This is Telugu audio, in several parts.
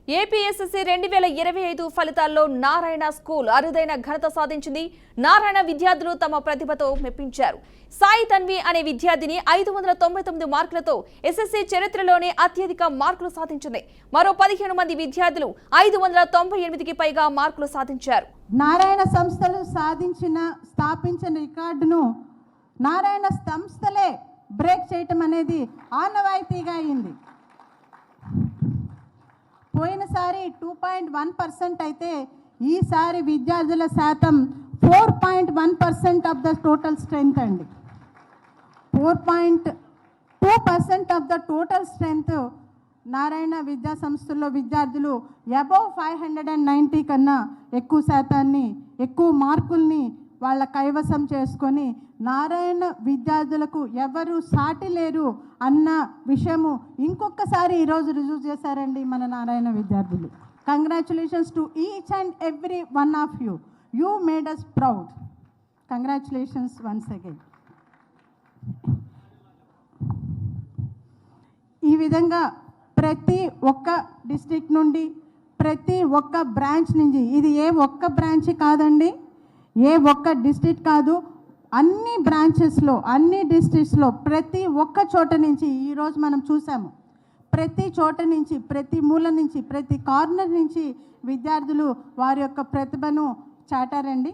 ఏపీఎస్ఎస్సీ 2025 ఫలితాల్లో నారాయణ స్కూల్ అరుదైన ఘనత సాధించింది. నారాయణ విద్యార్థులు తమ ప్రతిభతో మెప్పించారు. సాయి తన్వి అనే విద్యార్థిని 599 మార్కులతో ఎస్ఎస్సీ చరిత్రలోనే అత్యధిక మార్కులు సాధించింది. మరో 15 మంది విద్యార్థులు 598కి పైగా మార్కులు సాధించారు. నారాయణ సంస్థలు స్థాపించిన రికార్డును నారాయణ సంస్థలే బ్రేక్ చేయటం అనేది ఆనవాయితీగా అయింది. పోయినసారి 2.1% అయితే ఈసారి విద్యార్థుల శాతం 4.1% ఆఫ్ ద టోటల్ స్ట్రెంగ్త్ అండి. 4.2% of the total strength Narayana విద్యా సంస్థల్లో విద్యార్థులు అబౌవ్ 590 కన్నా ఎక్కువ శాతాన్ని, ఎక్కువ మార్కుల్ని వాళ్ళ కైవసం చేసుకొని నారాయణ విద్యార్థులకు ఎవరు సాటి లేరు అన్న విషయము ఇంకొకసారి ఈరోజు రుజువు చేశారండి మన నారాయణ విద్యార్థులు. Congratulations to each and every one of you. You made us proud. Congratulations once again. ఈ విధంగా ప్రతి ఒక్క డిస్ట్రిక్ట్ నుండి, ప్రతి ఒక్క బ్రాంచ్ నుంచి, ఇది ఏ ఒక్క బ్రాంచ్ కాదండి, ఏ ఒక్క డిస్ట్రిక్ట్ కాదు, అన్ని బ్రాంచెస్లో, అన్ని డిస్ట్రిక్ట్స్లో ప్రతి ఒక్క చోట నుంచి ఈరోజు మనం చూసాము. ప్రతి చోట నుంచి, ప్రతి మూల నుంచి, ప్రతి కార్నర్ నుంచి విద్యార్థులు వారి యొక్క ప్రతిభను చాటారండి.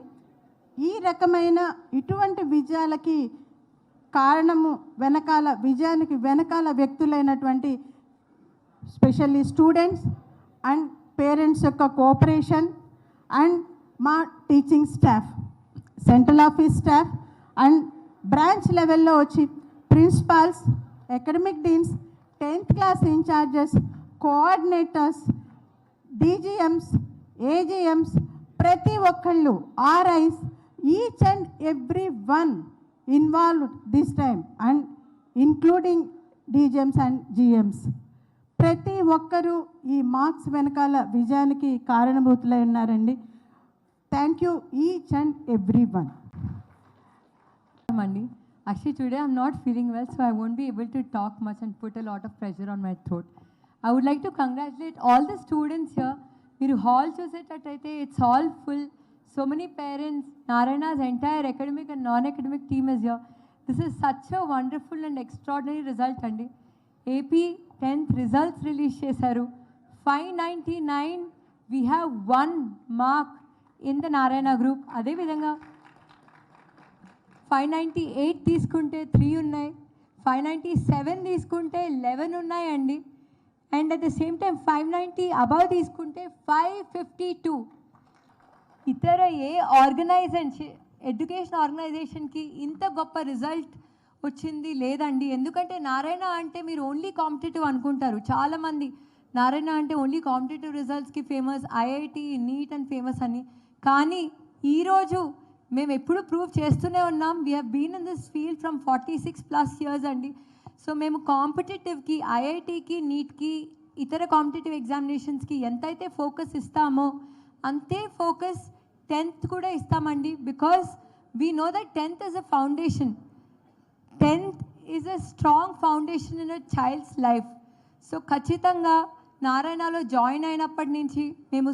ఈ రకమైన ఇటువంటి విజయాలకి కారణము విజయానికి వెనకాల వ్యక్తులైనటువంటి స్పెషల్లీ స్టూడెంట్స్ అండ్ పేరెంట్స్ యొక్క కోఆపరేషన్ అండ్ మా teaching staff, central office staff and branch లెవెల్లో వచ్చి principals, academic deans, 10th class incharges, coordinators, DGMs, AGMs, ప్రతి ఒక్కళ్ళు, RIs, each and every one involved this time and including DGMs and GMs. ప్రతి ఒక్కరూ ఈ మార్క్స్ వెనకాల విజయానికి కారణభూతులై ఉన్నారండి. Thank you each and every one. Actually, today I'm not feeling well, so I won't be able to talk much and put a lot of pressure on my throat. I would like to congratulate all the students here. మీరు హాల్ చూసేటట్టయితే it's all full. So many parents, Narayana's entire academic and non-academic team is here. This is such a wonderful and extraordinary result అండి. AP 10th results రిలీజ్ చేశారు. 599, we have 1 mark in the Narayana group. అదేవిధంగా 598 తీసుకుంటే 3 ఉన్నాయి, 597 తీసుకుంటే 11 ఉన్నాయండి. And at the same time 590 above తీసుకుంటే 552. ఇతర ఏ ఎడ్యుకేషన్ ఆర్గనైజేషన్కి ఇంత గొప్ప రిజల్ట్ వచ్చింది లేదండి. ఎందుకంటే నారాయణ అంటే మీరు ఓన్లీ కాంపిటేటివ్ అనుకుంటారు చాలామంది. నారాయణ అంటే ఓన్లీ కాంపిటేటివ్ రిజల్ట్స్కి famous, IIT, NEET and famous అని. కానీ ఈరోజు మేము ఎప్పుడు ప్రూవ్ చేస్తూనే ఉన్నాం. We have been in this field from 46+ years అండి. సో మేము కాంపిటేటివ్కి, ఐఐటికి, నీట్కి, ఇతర కాంపిటేటివ్ ఎగ్జామినేషన్స్కి ఎంతైతే ఫోకస్ ఇస్తామో అంతే ఫోకస్ 10th కూడా ఇస్తామండి. Because we know that 10th is a foundation. 10th is a strong foundation in a child's life. So ఖచ్చితంగా నారాయణలో జాయిన్ అయినప్పటి నుంచి మేము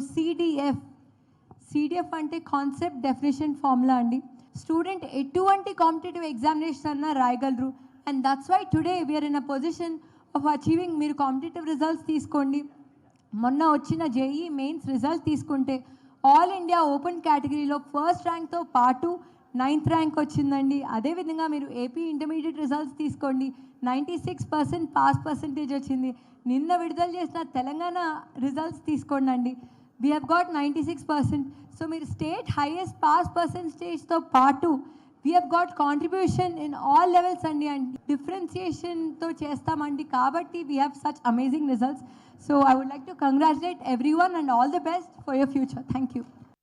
సిడిఎఫ్ అంటే కాన్సెప్ట్ డెఫినేషన్ ఫార్ములా అండి. స్టూడెంట్ ఎటువంటి కాంపిటేటివ్ ఎగ్జామినేషన్ అన్నా రాయగలరు. And that's why today we're in a position of achieving. మీరు కాంపిటేటివ్ రిజల్ట్స్ తీసుకోండి, మొన్న వచ్చిన జేఈ మెయిన్స్ రిజల్ట్ తీసుకుంటే ఆల్ ఇండియా ఓపెన్ కేటగిరీలో ఫస్ట్ ర్యాంక్తో పాటు 9th ర్యాంక్ వచ్చిందండి. అదేవిధంగా మీరు ఏపీ ఇంటర్మీడియట్ రిజల్ట్స్ తీసుకోండి, 96% పాస్ పర్సంటేజ్ వచ్చింది. నిన్న విడుదల చేసిన తెలంగాణ రిజల్ట్స్ తీసుకోండి అండి, వీ హ్యావ్ గాట్ 96%. సో మీరు స్టేట్ హైయెస్ట్ పాస్ పర్సంటేజ్తో పాటు we have got contribution in all levels అండి. అండ్ డిఫరెన్సియేషన్తో చేస్తామండి, కాబట్టి we have such amazing results. So I would like to congratulate everyone and all the best for your future. Thank you.